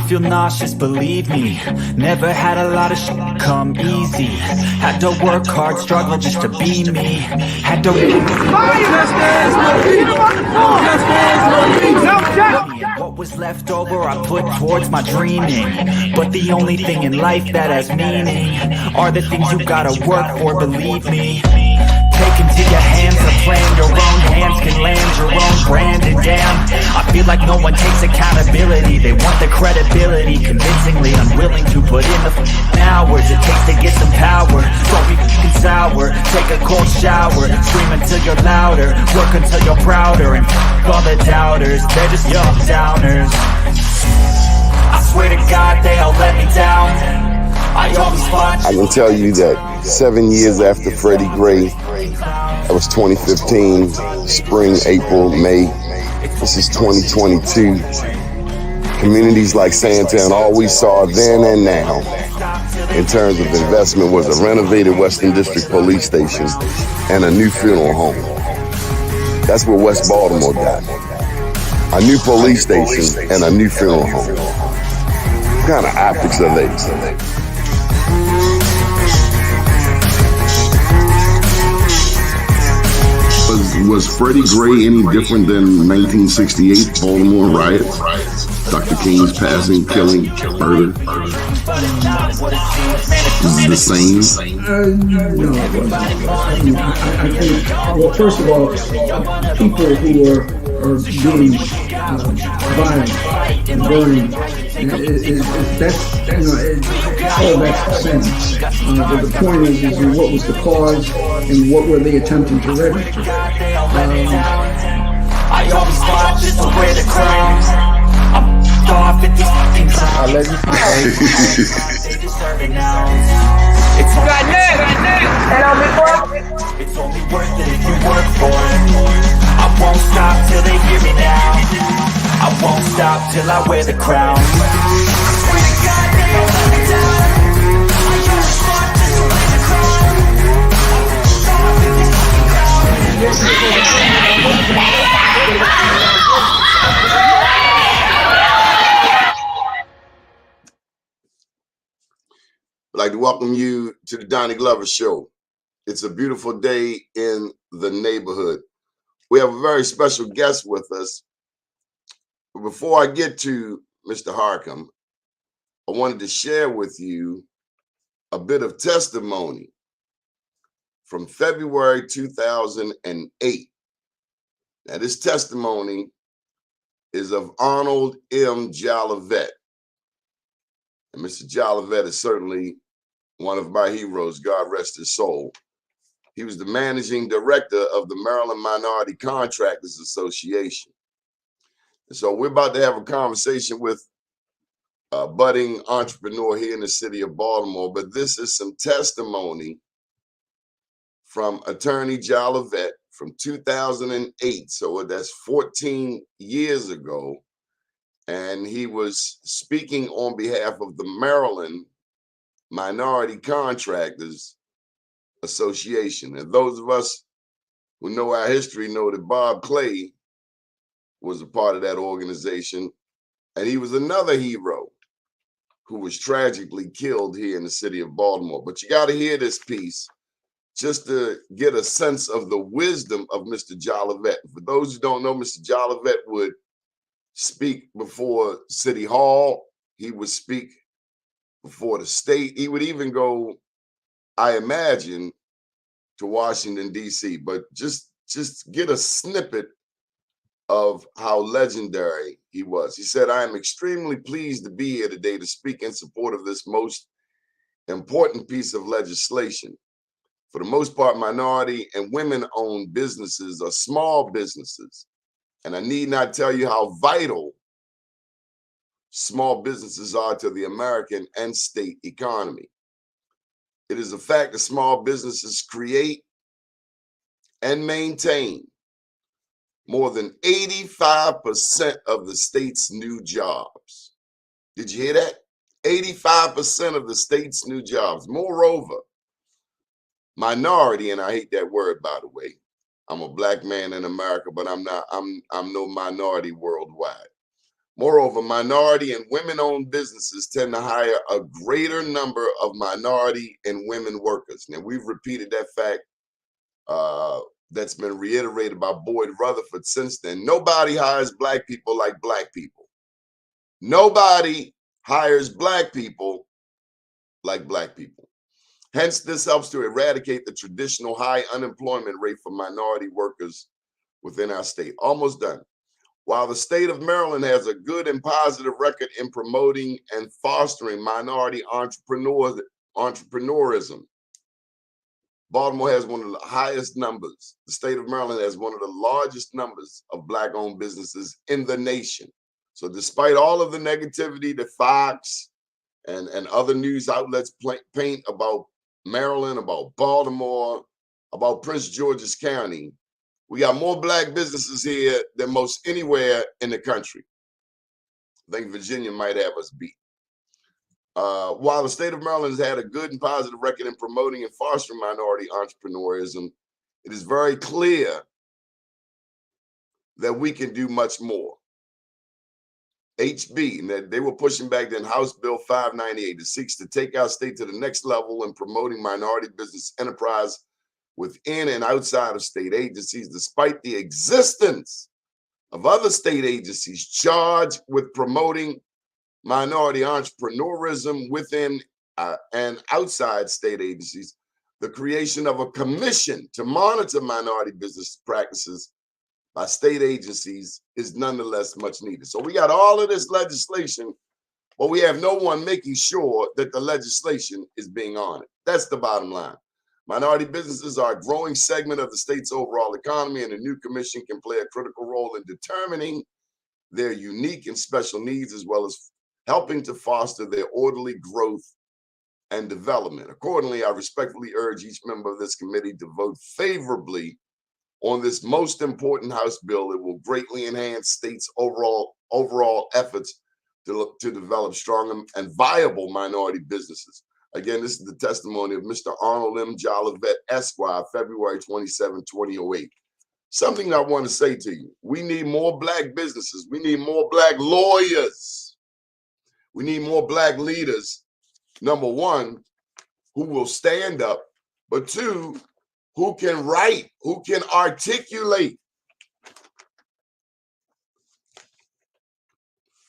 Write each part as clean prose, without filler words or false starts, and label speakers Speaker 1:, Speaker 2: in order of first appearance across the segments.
Speaker 1: feel nauseous, believe me. Never had a lot of shit come easy. Had to work hard, struggle just to be me. Had to and what was left over I put towards my dreaming. But the only thing in life that has meaning are the things you gotta work for, believe me. Take into your hands a plan, your own hands can land your own brand. And damn, I feel like no one takes accountability. They want the credibility, convincingly unwilling to put in the hours it takes to get some power. Don't be f***ing sour, take a cold shower, scream until you're louder, work until you're prouder. And all the doubters, they're just young downers. I swear to God they all let me down. I can
Speaker 2: tell you that 7 years after Freddie Gray, that was 2015, spring, April, May. This is 2022. Communities like Sandtown, all we saw then and now in terms of investment was a renovated Western District Police Station and a new funeral home. That's what West Baltimore got. A new police station and a new funeral home. What kind of optics are they? Was Freddie Gray any different than 1968 Baltimore riots? Dr. King's passing, killing, murder? Is it the same?
Speaker 3: No, it wasn't. I think, well, first of all, people who are doing violent and burning, that's, all that's the same. But the point is what was the cause and what were they attempting to register?
Speaker 1: I always fought just to wear the crown. I'm off at these fucking clowns. It's only worth it if you work for it. I won't stop till they hear me now. I won't stop till I wear the crown.
Speaker 2: I'd like to welcome you to the Donnie Glover Show. It's a beautiful day in the neighborhood. We have a very special guest with us. Before I get to Mr. Harcum, I wanted to share with you a bit of testimony from February 2008. Now, this testimony is of Arnold M. Jolivet. And Mr. Jolivet is certainly one of my heroes, God rest his soul. He was the managing director of the Maryland Minority Contractors Association. And so we're about to have a conversation with a budding entrepreneur here in the city of Baltimore, but this is some testimony from Attorney Jolivet from 2008. So that's 14 years ago. And he was speaking on behalf of the Maryland Minority Contractors Association. And those of us who know our history know that Bob Clay was a part of that organization. And he was another hero who was tragically killed here in the city of Baltimore. But you got to hear this piece just to get a sense of the wisdom of Mr. Jolivet. For those who don't know, Mr. Jolivet would speak before City Hall. He would speak before the state. He would even go, I imagine, to Washington, D.C. But just get a snippet of how legendary he was. He said, I am extremely pleased to be here today to speak in support of this most important piece of legislation. For the most part, minority and women-owned businesses are small businesses. And I need not tell you how vital small businesses are to the American and state economy. It is a fact that small businesses create and maintain more than 85% of the state's new jobs. Did you hear that? 85% of the state's new jobs. Moreover, minority, and I hate that word, by the way. I'm a black man in America, but I'm no minority worldwide. Moreover, minority and women-owned businesses tend to hire a greater number of minority and women workers. Now, we've repeated that fact that's been reiterated by Boyd Rutherford since then. Nobody hires black people like black people. Nobody hires black people like black people. Hence, this helps to eradicate the traditional high unemployment rate for minority workers within our state. Almost done. While the state of Maryland has a good and positive record in promoting and fostering minority entrepreneurism, Baltimore has one of the highest numbers. The state of Maryland has one of the largest numbers of black-owned businesses in the nation. So despite all of the negativity that Fox and other news outlets paint about Maryland, about Baltimore, about Prince George's County, we got more black businesses here than most anywhere in the country. I think Virginia might have us beat. While the state of Maryland has had a good and positive record in promoting and fostering minority entrepreneurism, it is very clear that we can do much more. HB, and that they were pushing back then House Bill 598 that seeks to take our state to the next level in promoting minority business enterprise within and outside of state agencies, despite the existence of other state agencies charged with promoting minority entrepreneurism within and outside state agencies. The creation of a commission to monitor minority business practices by state agencies is nonetheless much needed. So we got all of this legislation, but we have no one making sure that the legislation is being honored. That's the bottom line. Minority businesses are a growing segment of the state's overall economy, and the new commission can play a critical role in determining their unique and special needs, as well as helping to foster their orderly growth and development. Accordingly, I respectfully urge each member of this committee to vote favorably on this most important House bill. It will greatly enhance states' overall efforts to develop strong and viable minority businesses. Again, this is the testimony of Mr. Arnold M. Jolivet, Esquire, February 27, 2008. Something I want to say to you. We need more black businesses. We need more black lawyers. We need more black leaders. Number one, who will stand up, but two, who can write, who can articulate,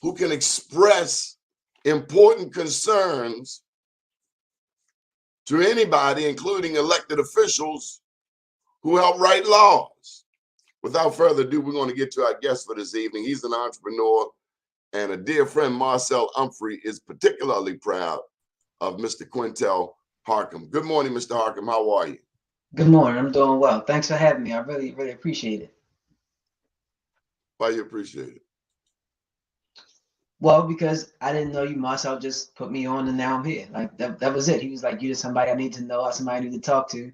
Speaker 2: who can express important concerns to anybody, including elected officials who help write laws. Without further ado, we're going to get to our guest for this evening. He's an entrepreneur, and a dear friend, Marcel Humphrey, is particularly proud of Mr. Quintel Harcum. Good morning, Mr. Harcum. How are you?
Speaker 4: Good morning. I'm doing well. Thanks for having me. I really, really appreciate it.
Speaker 2: Why you appreciate it?
Speaker 4: Well, because I didn't know you, Marcel just put me on, and now I'm here. Like that was it. He was like, "You're somebody I need to know, somebody I need to talk to."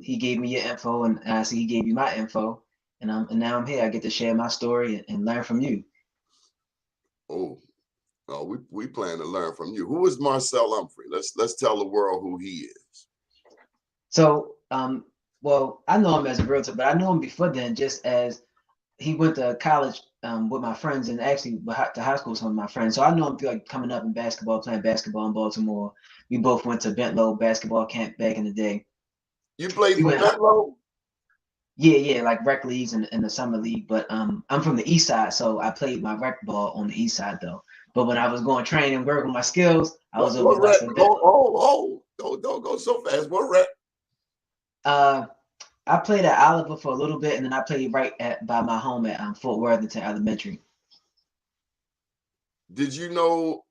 Speaker 4: He gave me your info, and I see he gave you my info, and now I'm here. I get to share my story and learn from you.
Speaker 2: Oh, we plan to learn from you. Who is Marcel Humphrey? Let's tell the world who he is.
Speaker 4: So, well, I know him as a realtor, but I knew him before then, just as he went to college with my friends, and actually to high school with some of my friends. So I know him through like coming up in basketball, playing basketball in Baltimore. We both went to Bentlow basketball camp back in the day.
Speaker 2: You played for Bentlow?
Speaker 4: Yeah, like rec leagues in the summer league. But I'm from the east side, so I played my rec ball on the east side though. But when I was going training and working my skills, I was over west of Bentlow.
Speaker 2: Don't go so fast. What rec?
Speaker 4: I played at Oliver for a little bit, and then I played right by my home at Fort Worthington Elementary.
Speaker 2: Did you know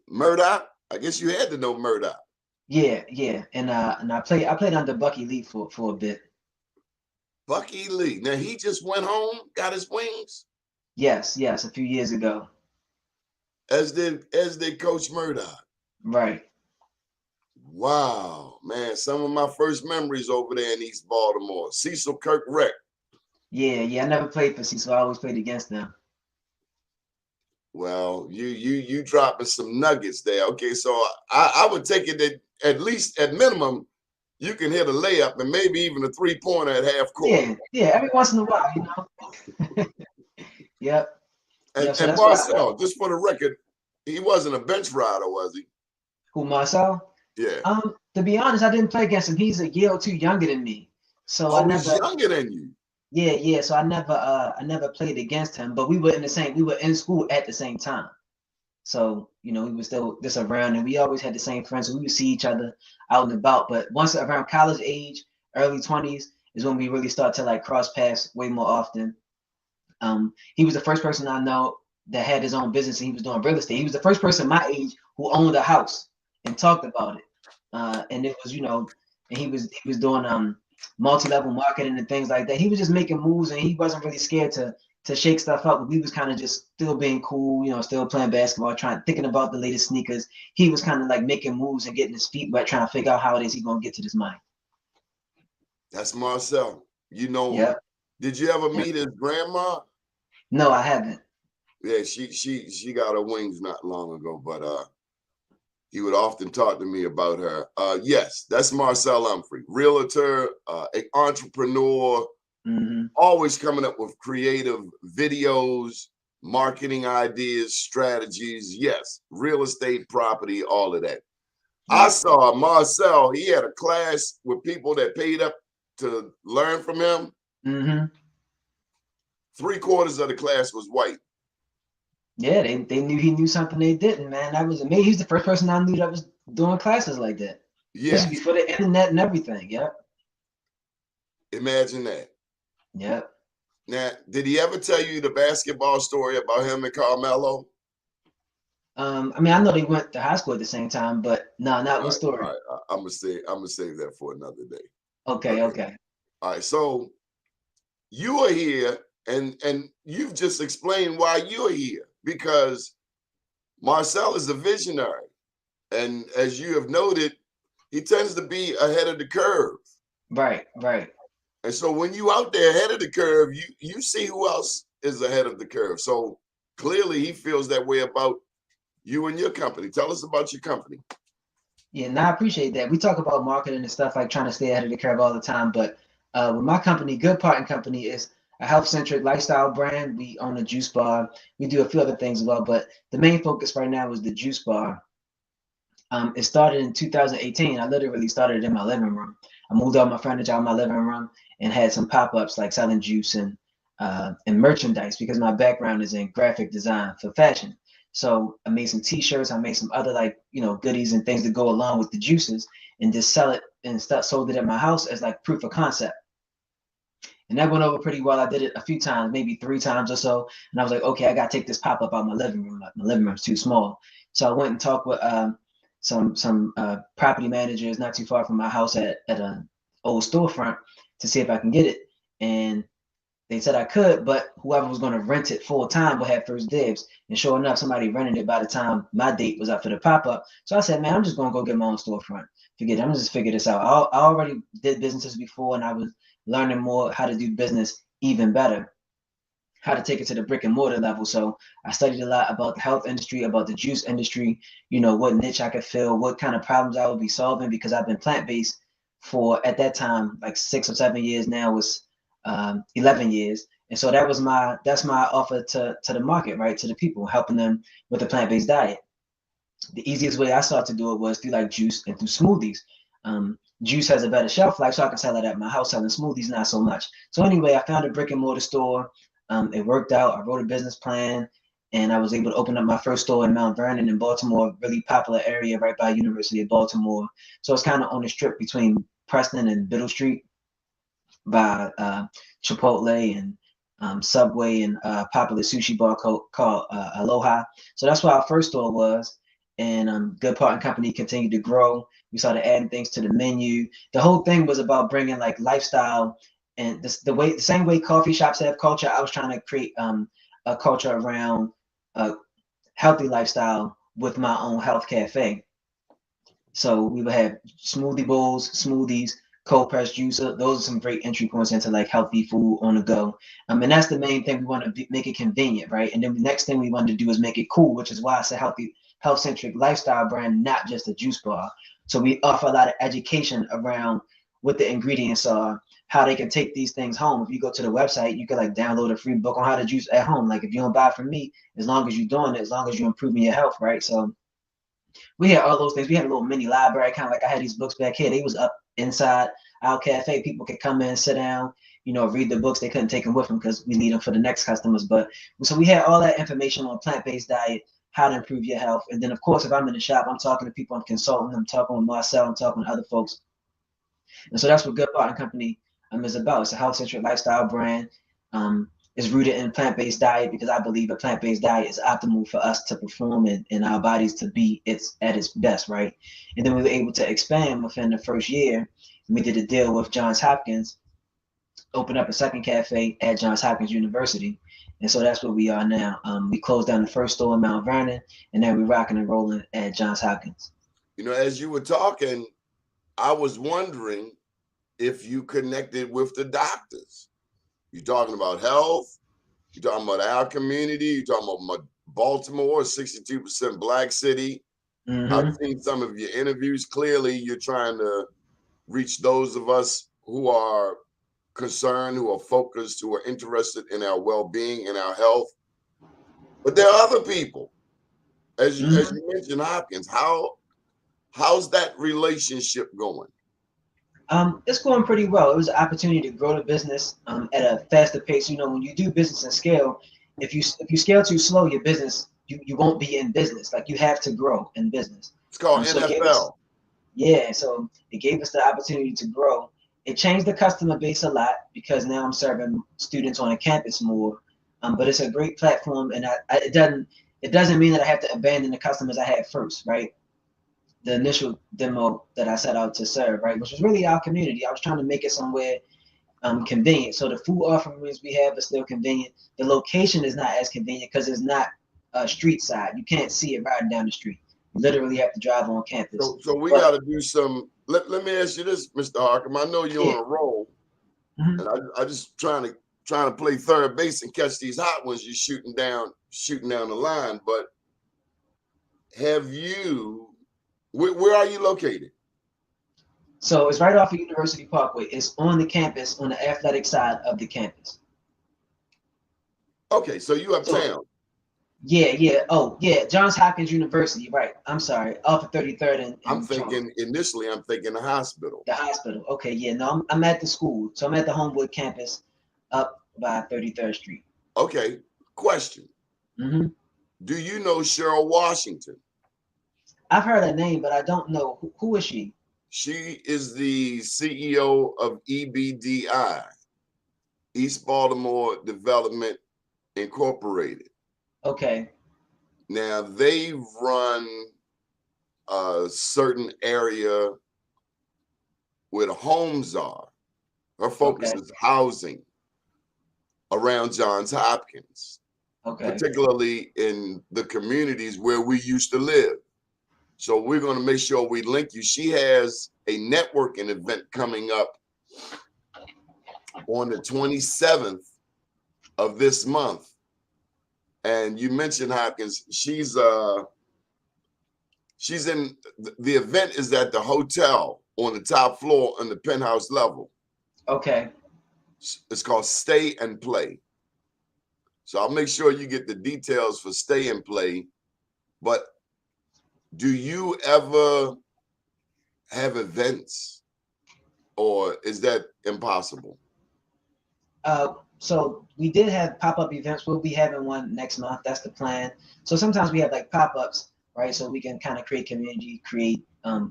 Speaker 2: Murdoch? I guess you had to know Murdoch.
Speaker 4: Yeah, and I played under Bucky Lee for a bit.
Speaker 2: Bucky Lee. Now he just went home, got his wings.
Speaker 4: Yes, a few years ago.
Speaker 2: As did Coach Murdoch.
Speaker 4: Right.
Speaker 2: Wow, man, some of my first memories over there in East Baltimore. Cecil Kirk Rec.
Speaker 4: Yeah, I never played for Cecil. I always played against them.
Speaker 2: Well, you dropping some nuggets there. Okay, so I would take it that at least at minimum you can hit a layup and maybe even a 3-pointer at half court.
Speaker 4: Yeah, every once in a while, you know. Yep.
Speaker 2: And
Speaker 4: So that's why.
Speaker 2: Marcel, just for the record, he wasn't a bench rider, was he?
Speaker 4: Who, Marcel?
Speaker 2: Yeah.
Speaker 4: To be honest, I didn't play against him. He's a year or two younger than me, so I
Speaker 2: Oh, he's
Speaker 4: never.
Speaker 2: younger than you.
Speaker 4: Yeah. So I never played against him, but we were we were in school at the same time. So, we were still just around, and we always had the same friends. So we would see each other out and about. But once around college age, early 20s, is when we really start to like cross paths way more often. He was the first person I know that had his own business, and he was doing real estate. He was the first person my age who owned a house and talked about it. And it was, and he was doing multi-level marketing and things like that. He was just making moves, and he wasn't really scared to shake stuff up. But we was kind of just still being cool, still playing basketball, thinking about the latest sneakers. He was kind of like making moves and getting his feet wet, trying to figure out how it is he's gonna get to this money.
Speaker 2: That's Marcel. You know him.
Speaker 4: Yep.
Speaker 2: Did you ever meet his grandma?
Speaker 4: No, I haven't.
Speaker 2: Yeah, she got her wings not long ago, but he would often talk to me about her. Yes, that's Marcel Humphrey, realtor, an entrepreneur, always coming up with creative videos, marketing ideas, strategies. Yes, real estate, property, all of that. I saw Marcel, he had a class with people that paid up to learn from him. 3/4 of the class was white.
Speaker 4: Yeah, they knew he knew something they didn't, man. That was amazing. He's the first person I knew that was doing classes like that.
Speaker 2: Yeah.
Speaker 4: This is before the internet and everything. Yep.
Speaker 2: Imagine that.
Speaker 4: Yep.
Speaker 2: Now, did he ever tell you the basketball story about him and Carmelo?
Speaker 4: I mean, I know they went to high school at the same time, but no, not what story.
Speaker 2: All right, I'm gonna save that for another day.
Speaker 4: Okay.
Speaker 2: All right, so you are here, and you've just explained why you're here, because Marcel is a visionary, and as you have noted, he tends to be ahead of the curve.
Speaker 4: Right.
Speaker 2: And so when you out there ahead of the curve, you see who else is ahead of the curve. So clearly he feels that way about you and your company. Tell us about your company.
Speaker 4: Yeah, and I appreciate that. We talk about marketing and stuff, like trying to stay ahead of the curve all the time. But with my company, Good Part & Company is a health-centric lifestyle brand. We own a juice bar. We do a few other things as well, but the main focus right now is the juice bar. It started in 2018. I literally started it in my living room. I moved all my furniture out of my living room and had some pop-ups like selling juice and merchandise, because my background is in graphic design for fashion. So I made some T-shirts. I made some other goodies and things that go along with the juices, and just sell it and sold it at my house as like proof of concept. And that went over pretty well. I did it a few times, maybe 3 times or so. And I was like, okay, I got to take this pop-up out of my living room. Like, my living room's too small. So I went and talked with some property managers not too far from my house at an old storefront to see if I can get it. And they said I could, but whoever was going to rent it full time would have first dibs. And sure enough, somebody rented it by the time my date was up for the pop-up. So I said, man, I'm just going to go get my own storefront. Forget it. I'm just figure this out. I already did businesses before, and I was learning more how to do business even better, how to take it to the brick and mortar level. So I studied a lot about the health industry, about the juice industry, what niche I could fill, what kind of problems I would be solving, because I've been plant-based for, at that time, like 6 or 7 years. Now was 11 years. And so that's my offer to the market, right? To the people, helping them with a plant-based diet. The easiest way I started to do it was through like juice and through smoothies. Juice has a better shelf life, so I can sell it at my house. Selling smoothies, not so much. So anyway, I found a brick and mortar store. It worked out. I wrote a business plan, and I was able to open up my first store in Mount Vernon in Baltimore, a really popular area right by University of Baltimore. So it's kind of on the strip between Preston and Biddle Street, by Chipotle and Subway and a popular sushi bar called Aloha. So that's where our first store was. And Good Part & Company continued to grow. We started adding things to the menu. The whole thing was about bringing like lifestyle, and the same way coffee shops have culture. I was trying to create a culture around a healthy lifestyle with my own health cafe. So we would have smoothie bowls, smoothies, cold pressed juice. Those are some great entry points into like healthy food on the go. And that's the main thing. We want to make it convenient, right? And then the next thing we wanted to do is make it cool, which is why it's a health-centric lifestyle brand, not just a juice bar. So we offer a lot of education around what the ingredients are, how they can take these things home. If you go to the website, you can like download a free book on how to juice at home. Like if you don't buy from me, as long as you're doing it, as long as you're improving your health, right? So we had all those things. We had a little mini library, kind of like I had these books back here. They was up inside our cafe. People could come in, sit down, read the books. They couldn't take them with them because we need them for the next customers. But so we had all that information on plant-based diet, how to improve your health. And then of course, if I'm in the shop, I'm talking to people, I'm consulting, I'm talking with Marcel, I'm talking to other folks. And so that's what Good Barton Company is about. It's a health-centered lifestyle brand. Is rooted in plant-based diet because I believe a plant-based diet is optimal for us to perform and our bodies to be at its best, right? And then we were able to expand within the first year. We did a deal with Johns Hopkins, open up a second cafe at Johns Hopkins University. And so that's where we are now. We closed down the first store in Mount Vernon, and now we're rocking and rolling at Johns Hopkins.
Speaker 2: As you were talking, I was wondering if you connected with the doctors. You're talking about health. You're talking about our community. You're talking about Baltimore, 62% Black city.
Speaker 4: Mm-hmm.
Speaker 2: I've seen some of your interviews. Clearly, you're trying to reach those of us who are concerned, who are focused, who are interested in our well-being and our health. But there are other people, as you mentioned, Hopkins. How's that relationship going?
Speaker 4: It's going pretty well. It was an opportunity to grow the business at a faster pace. When you do business and scale, if you scale too slow, your business you won't be in business. Like you have to grow in business.
Speaker 2: It's called NFL.
Speaker 4: So it gave us the opportunity to grow. It changed the customer base a lot because now I'm serving students on a campus more. But it's a great platform, and it doesn't mean that I have to abandon the customers I had first, right? The initial demo that I set out to serve, right, which was really our community. I was trying to make it somewhere convenient. So the food offerings we have are still convenient. The location is not as convenient because it's not street side. You can't see it riding down the street. You literally have to drive on campus.
Speaker 2: So we got to do some. Let me ask you this, Mr. Harcum. I know you're on a roll, and I just trying to play third base and catch these hot ones you're shooting down the line. But have you? Where are you located?
Speaker 4: So it's right off of University Parkway. It's on the campus, on the athletic side of the campus.
Speaker 2: Okay, so you uptown.
Speaker 4: Yeah. Oh, yeah. Johns Hopkins University, right. I'm sorry. Off of 33rd and
Speaker 2: I'm thinking the hospital.
Speaker 4: The hospital. Okay, yeah. No, I'm at the school. So I'm at the Homewood campus up by 33rd Street.
Speaker 2: Okay, question. Do you know Cheryl Washington?
Speaker 4: I've heard her name, but I don't know. Who is she?
Speaker 2: She is the CEO of EBDI, East Baltimore Development Incorporated.
Speaker 4: Okay.
Speaker 2: Now, they run a certain area where the homes are. Her focus is housing around Johns Hopkins, particularly in the communities where we used to live. So we're going to make sure we link you. She has a networking event coming up on the 27th of this month. And you mentioned Hopkins. She's in the event is at the hotel on the top floor on the penthouse level.
Speaker 4: Okay.
Speaker 2: It's called Stay and Play. So I'll make sure you get the details for Stay and Play. But do you ever have events, or is that impossible?
Speaker 4: So we did have pop-up events. We'll be having one next month. That's the plan. So sometimes we have like pop-ups, right? So we can kind of create community,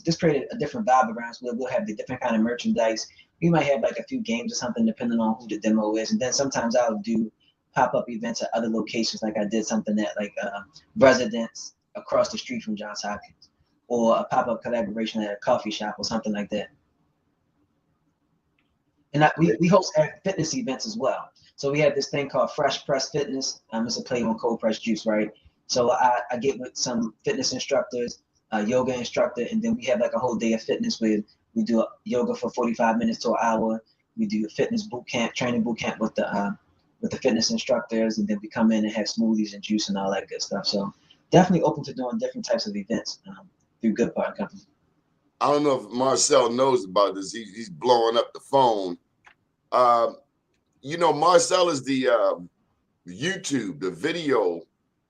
Speaker 4: just create a different vibe around. So we'll have the different kind of merchandise. We might have like a few games or something depending on who the demo is. And then sometimes I'll do pop-up events at other locations. Like I did something at like Residence across the street from Johns Hopkins, or a pop-up collaboration at a coffee shop or something like that. And we host fitness events as well. So we have this thing called Fresh Press Fitness. It's a play on cold pressed juice, right? So I get with some fitness instructors, yoga instructor, and then we have like a whole day of fitness where we do yoga for 45 minutes to an hour. We do a fitness boot camp, training boot camp with the fitness instructors, and then we come in and have smoothies and juice and all that good stuff. So definitely open to doing different types of events through Good Barton Company.
Speaker 2: I don't know if Marcel knows about this. He's blowing up the phone. You know, Marcel is the YouTube, the video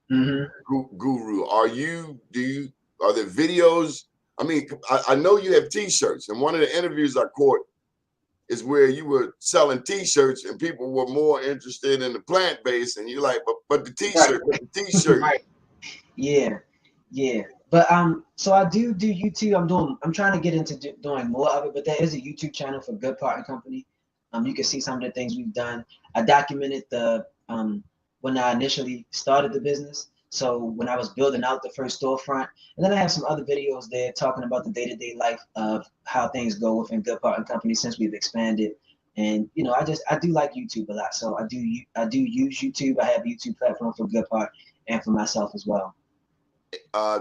Speaker 2: guru. Are there videos? I mean, I know you have T-shirts, and one of the interviews I caught is where you were selling T-shirts, and people were more interested in the plant-based, and you're like, but the T-shirt,
Speaker 4: Right.
Speaker 2: but the T-shirt.
Speaker 4: Right. Yeah. Yeah. But so I do YouTube. I'm trying to get into doing more of it, but there is a YouTube channel for Good Part and Company. You can see some of the things we've done. I documented the when I initially started the business. So when I was building out the first storefront, and then I have some other videos there talking about the day-to-day life of how things go within Good Part and Company since we've expanded. And you know, I do like YouTube a lot. So I do use YouTube. I have a YouTube platform for Good Part and for myself as well.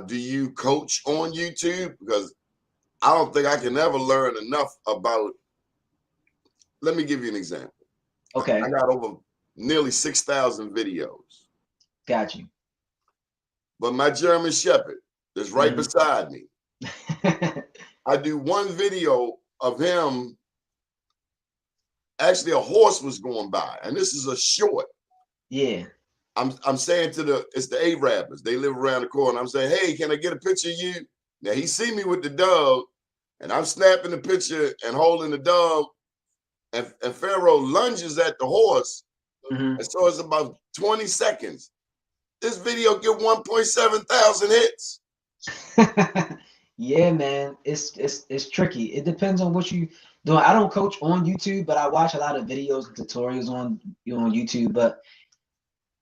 Speaker 2: Do you coach on YouTube? Because I don't think I can ever learn enough about. Let me give you an example.
Speaker 4: Okay.
Speaker 2: I got over nearly 6,000 videos.
Speaker 4: Got you.
Speaker 2: But my German Shepherd is right beside me. I do one video of him. Actually, a horse was going by, and this is a short.
Speaker 4: Yeah.
Speaker 2: I'm saying it's the Arabs. They live around the corner. I'm saying, hey, can I get a picture of you? Now he see me with the dog, and I'm snapping the picture and holding the dog, and Pharaoh lunges at the horse, and so it's about 20 seconds. This video get 1.7 thousand hits.
Speaker 4: Yeah, man, it's tricky. It depends on what you doing. I don't coach on YouTube, but I watch a lot of videos and tutorials on YouTube. But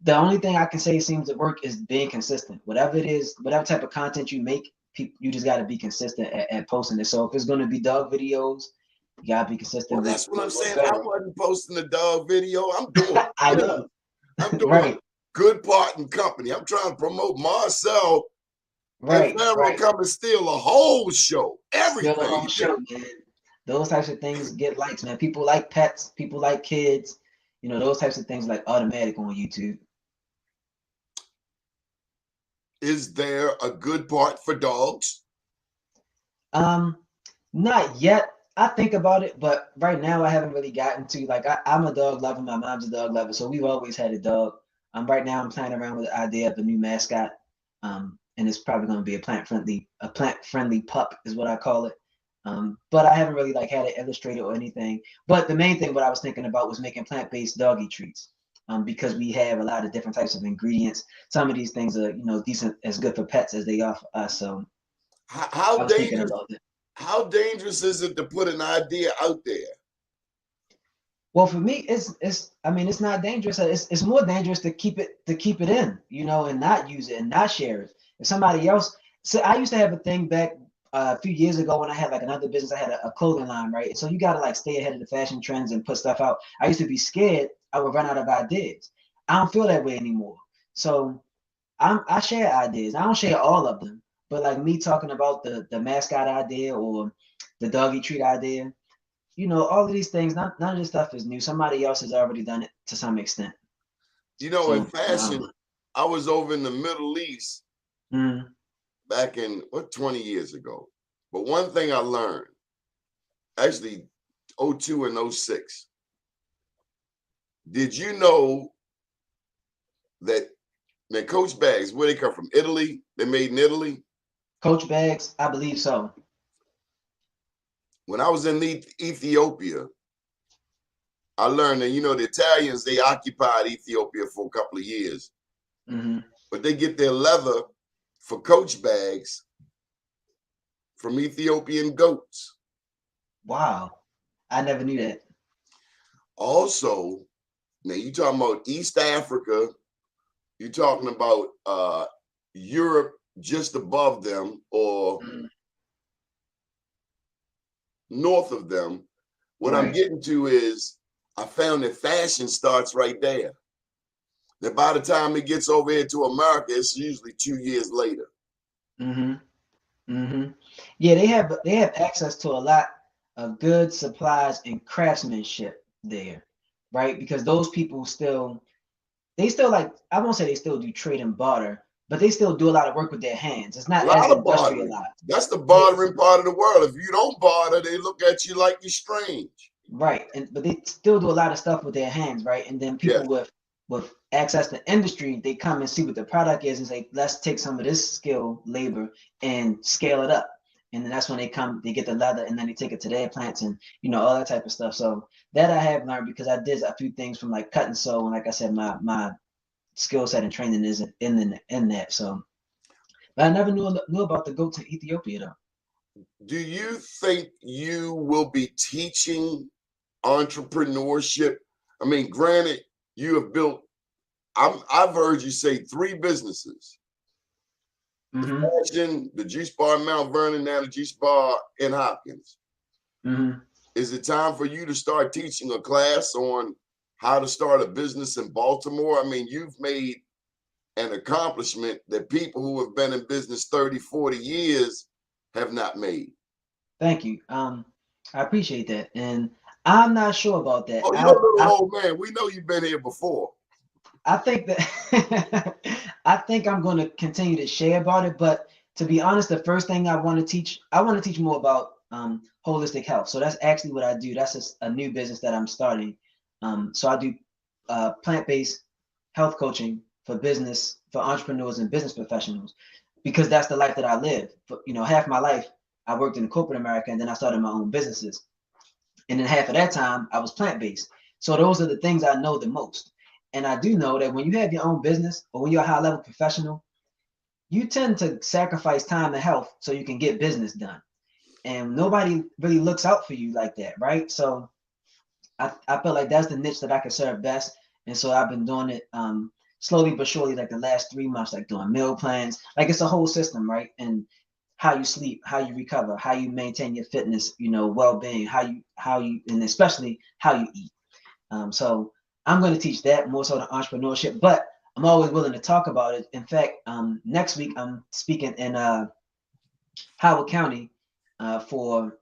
Speaker 4: the only thing I can say seems to work is being consistent. Whatever it is, whatever type of content you make, you just got to be consistent at posting it. So if it's going to be dog videos, you got to be consistent.
Speaker 2: Well, that's what I'm saying. I wasn't posting the dog video. I'm doing
Speaker 4: I know.
Speaker 2: I'm doing
Speaker 4: Right.
Speaker 2: Good Part and Company. I'm trying to promote Marcel.
Speaker 4: Right.
Speaker 2: And Pharaoh come and steal a whole show. Everything.
Speaker 4: Steal the whole show, man. Those types of things get likes, man. People like pets. People like kids. You know, those types of things like automatic on YouTube.
Speaker 2: Is there a Good Part for dogs?
Speaker 4: Not yet. I think about it, but right now I haven't really gotten to like I'm a dog lover. My mom's a dog lover, so we've always had a dog. Right now I'm playing around with the idea of a new mascot. And it's probably going to be a plant friendly pup is what I call it. But I haven't really like had it illustrated or anything. But the main thing what I was thinking about was making plant-based doggy treats. Because we have a lot of different types of ingredients. Some of these things are, decent, as good for pets as they are for us. So
Speaker 2: how dangerous is it to put an idea out there?
Speaker 4: Well, for me, it's not dangerous. It's more dangerous to keep it in, and not use it and not share it. If somebody else, so I used to have a thing back a few years ago when I had like another business. I had a clothing line, right? So you got to like stay ahead of the fashion trends and put stuff out. I used to be scared I would run out of ideas. I don't feel that way anymore. So I share ideas. I don't share all of them, but like me talking about the mascot idea or the doggy treat idea, all of these things, none of this stuff is new. Somebody else has already done it to some extent.
Speaker 2: In fashion, I was over in the Middle East back in 20 years ago. But one thing I learned, actually 02 and 06, did you know that Coach bags, where they come from? Italy? They're made in Italy?
Speaker 4: Coach bags, I believe so.
Speaker 2: When I was in Ethiopia, I learned that, the Italians, they occupied Ethiopia for a couple of years. But they get their leather for Coach bags from Ethiopian goats.
Speaker 4: Wow. I never knew that.
Speaker 2: Also, now you're talking about East Africa, you're talking about Europe just above them or north of them. What I'm getting to is I found that fashion starts right there. That by the time it gets over here to America, it's usually 2 years later.
Speaker 4: Yeah, they have access to a lot of good supplies and craftsmanship there, right? Because those people they still like, I won't say they still do trade and barter, but they still do a lot of work with their hands. It's not as industrialized.
Speaker 2: That's the bartering part of the world. If you don't barter, they look at you like you're strange.
Speaker 4: right, but they still do a lot of stuff with their hands, right? And then
Speaker 2: Yes.
Speaker 4: people with access to industry, they come and see what the product is and say, let's take some of this skill labor and scale it up. And then that's when they get the leather, and then they take it to their plants and all that type of stuff. So that I have learned because I did a few things from like cut and sew, and like I said, my skill set and training is in that. So, but I never knew about the goat to Ethiopia though.
Speaker 2: Do you think you will be teaching entrepreneurship? I mean, granted, you have built, I've heard you say 3 businesses.
Speaker 4: Mm-hmm.
Speaker 2: The fashion, the juice bar in Mount Vernon, now the juice bar in Hopkins.
Speaker 4: Mm-hmm.
Speaker 2: Is it time for you to start teaching a class on how to start a business in Baltimore? I mean, you've made an accomplishment that people who have been in business 30, 40 years have not made.
Speaker 4: Thank you. I appreciate that, and I'm not sure about that.
Speaker 2: Oh, you're a little old man. We know you've been here before.
Speaker 4: I think that I think I'm going to continue to share about it, but to be honest, the first thing I want to teach more about holistic health. So that's actually what I do. That's a new business that I'm starting. So I do plant-based health coaching for business, for entrepreneurs and business professionals, because that's the life that I live. For, half my life I worked in corporate America, and then I started my own businesses. And then half of that time I was plant-based. So those are the things I know the most. And I do know that when you have your own business or when you're a high-level professional, you tend to sacrifice time and health so you can get business done. And nobody really looks out for you like that, right? So I feel like that's the niche that I can serve best. And so I've been doing it slowly but surely, like the last 3 months, like doing meal plans. Like it's a whole system, right? And how you sleep, how you recover, how you maintain your fitness, well-being, how you, and especially how you eat. So I'm going to teach that more so than entrepreneurship, but I'm always willing to talk about it. In fact, next week I'm speaking in Howard County for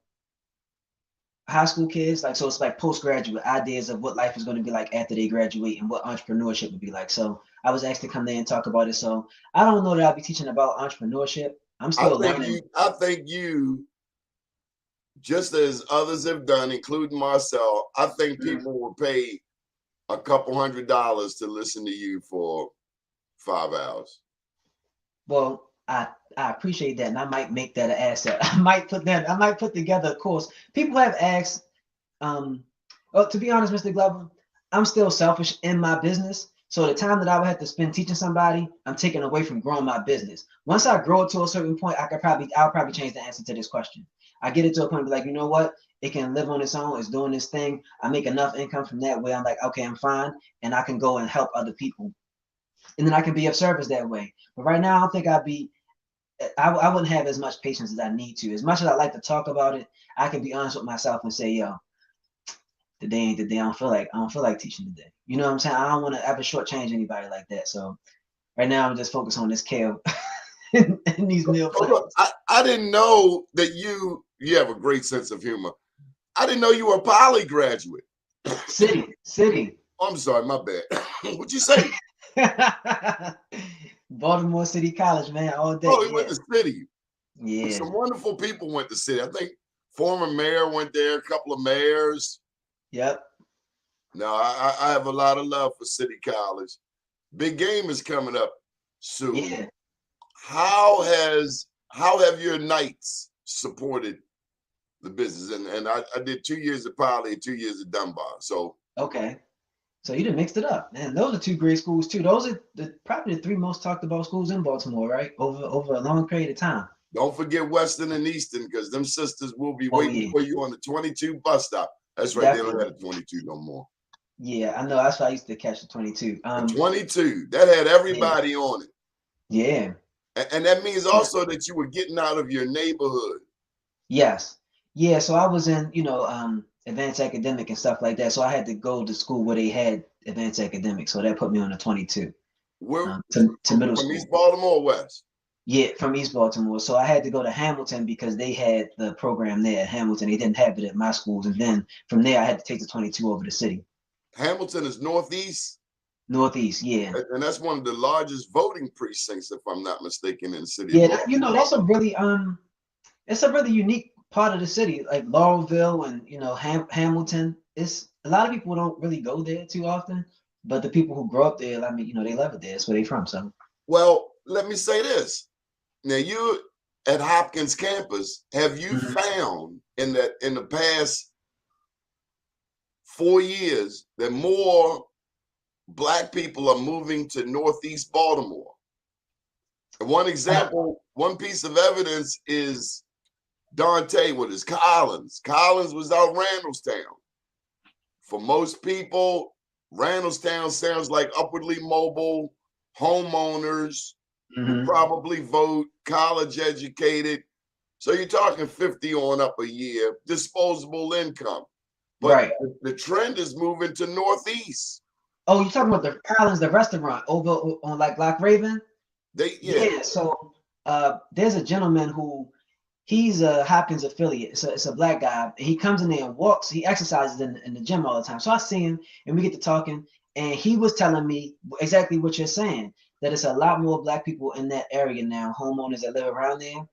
Speaker 4: high school kids. Like, so it's like postgraduate ideas of what life is going to be like after they graduate and what entrepreneurship would be like. So I was asked to come there and talk about it. So I don't know that I'll be teaching about entrepreneurship. I'm still learning.
Speaker 2: I think you, just as others have done, including myself, I think people will pay a couple $100 to listen to you for 5 hours.
Speaker 4: Well, I appreciate that, and I might make that an asset. I might put together a course. People have asked, well, to be honest, Mr. Glover, I'm still selfish in my business. So the time that I would have to spend teaching somebody, I'm taking away from growing my business. Once I grow it to a certain point, I'll probably change the answer to this question. I get it to a point, be like, you know what? It can live on its own. It's doing this thing. I make enough income from that way. I'm like, okay, I'm fine, and I can go and help other people, and then I can be of service that way. But right now, I don't think I wouldn't have as much patience as I need to. As much as I like to talk about it, I can be honest with myself and say, yo, today ain't the day. I don't feel like teaching today. You know what I'm saying? I don't want to ever shortchange anybody like that. So right now I'm just focused on this kale and these meal plans.
Speaker 2: I didn't know that you have a great sense of humor. I didn't know you were a poly graduate.
Speaker 4: City.
Speaker 2: I'm sorry, my bad. What'd you say?
Speaker 4: Baltimore City College, man, all day.
Speaker 2: Oh, he went to City.
Speaker 4: Yeah.
Speaker 2: Some wonderful people went to City. I think former mayor went there, a couple of mayors.
Speaker 4: Yep.
Speaker 2: No, I have a lot of love for City College. Big game is coming up soon.
Speaker 4: Yeah.
Speaker 2: How have your Knights supported the business? And I did 2 years at Poly and 2 years at Dunbar. So
Speaker 4: okay. So you done mixed it up, man. Those are 2 great schools too. Those are probably the 3 most talked about schools in Baltimore, right? Over a long period of time.
Speaker 2: Don't forget Western and Eastern, because them sisters will be waiting for you on the 22 bus stop. That's right. Definitely. They don't have a 22 no more.
Speaker 4: Yeah, I know. That's why I used to catch the 22.
Speaker 2: The 22 that had everybody on it.
Speaker 4: Yeah.
Speaker 2: And that means also that you were getting out of your neighborhood.
Speaker 4: Yes. Yeah. So I was in, advanced academic and stuff like that. So I had to go to school where they had advanced academics. So that put me on the 22.
Speaker 2: Where
Speaker 4: to middle school.
Speaker 2: From East Baltimore or West?
Speaker 4: Yeah, from East Baltimore. So I had to go to Hamilton because they had the program there at Hamilton. They didn't have it at my schools. And then from there, I had to take the 22 over to City.
Speaker 2: Hamilton is Northeast?
Speaker 4: Northeast, yeah.
Speaker 2: And that's one of the largest voting precincts, if I'm not mistaken, in the city.
Speaker 4: Yeah, that's a really it's a really unique part of the city, like Laurelville and Hamilton. It's a lot of people don't really go there too often, but the people who grow up there, I mean, they love it there. That's where they from. So
Speaker 2: Well, let me say this. Now you at Hopkins campus, have you
Speaker 4: mhm.
Speaker 2: found in the past 4 years that more Black people are moving to Northeast Baltimore? And one example, one piece of evidence is Dante, what is Collins? Collins was out Randallstown. For most people, Randallstown sounds like upwardly mobile homeowners who
Speaker 4: Mhm.
Speaker 2: probably vote, college educated. So you're talking 50 on up a year, disposable income. But
Speaker 4: Right.
Speaker 2: the trend is moving to Northeast.
Speaker 4: Oh, you talking about the Collins, the restaurant over on like Lock Raven?
Speaker 2: Yeah.
Speaker 4: Yeah. So there's a gentleman who he's a Hopkins affiliate. It's a black guy. He comes in there and walks. He exercises in the gym all the time. So I see him and we get to talking, and he was telling me exactly what you're saying. That it's a lot more Black people in that area now, homeowners that live around there.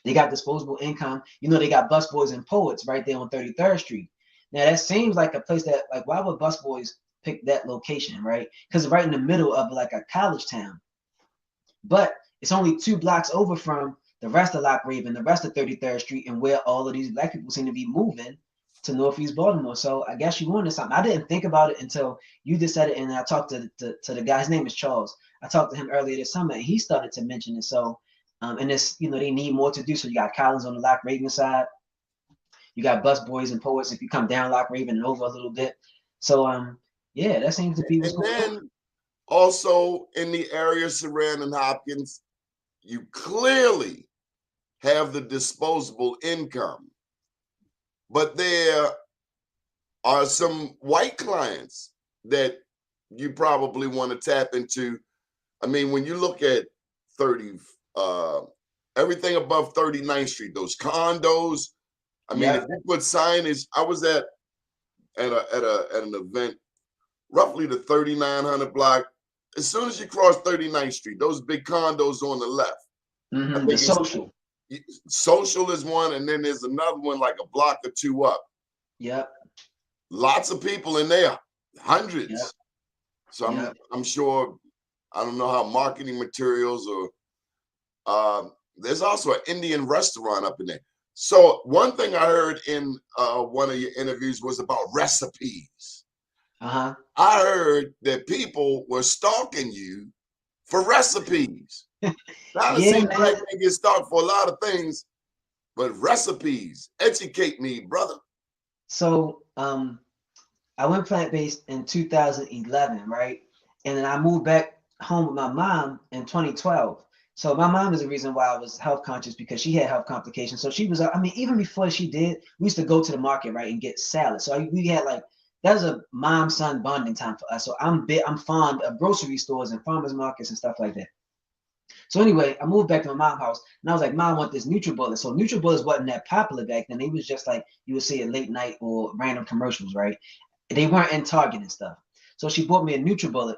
Speaker 4: They got disposable income. They got busboys and poets right there on 33rd Street. Now that seems like a place that, like, why would busboys pick that location, right? Because it's right in the middle of like a college town. But it's only 2 blocks over from the rest of Lock Raven, the rest of 33rd Street, and where all of these Black people seem to be moving to Northeast Baltimore. So I guess you wanted something. I didn't think about it until you just said it, and I talked to the guy. His name is Charles. I talked to him earlier this summer, and he started to mention it. So, and it's they need more to do. So you got Collins on the Lock Raven side. You got Bus Boys and Poets if you come down Lock Raven and over a little bit. So, yeah, that seems to be what's
Speaker 2: And
Speaker 4: going on.
Speaker 2: then also in the area surrounding Hopkins, you clearly have the disposable income. But there are some white clients that you probably want to tap into. I mean, when you look at 30, everything above 39th Street, those condos. I mean, if
Speaker 4: Yeah.
Speaker 2: you put signage, I was at an event, roughly the 3900 block. As soon as you cross 39th Street, those big condos on the left. I
Speaker 4: The
Speaker 2: think
Speaker 4: social.
Speaker 2: Social is one, and then there's another one like a block or two up.
Speaker 4: Yep.
Speaker 2: Lots of people in there,
Speaker 4: Yep.
Speaker 2: hundreds. So
Speaker 4: Yep.
Speaker 2: I'm sure, I don't know how marketing materials or there's also an Indian restaurant up in there. So one thing I heard in one of your interviews was about recipes.
Speaker 4: Uh-huh.
Speaker 2: I heard that people were stalking you for recipes. Now it
Speaker 4: Yeah,
Speaker 2: seems like
Speaker 4: man.
Speaker 2: they get stalked for a lot of things, but recipes, educate me, brother.
Speaker 4: So I went plant-based in 2011, right? And then I moved back home with my mom in 2012. So my mom is the reason why I was health conscious, because she had health complications. So she was, I mean, even before she did, we used to go to the market, right, and get salad. So we had like, that was a mom-son bonding time for us. So I'm fond of grocery stores and farmers markets and stuff like that. So anyway, I moved back to my mom's house, and I was like, "Mom, I want this NutriBullet." So NutriBullets wasn't that popular back then. They was just like you would see it late night or random commercials, right? They weren't in Target and stuff. So she bought me a NutriBullet,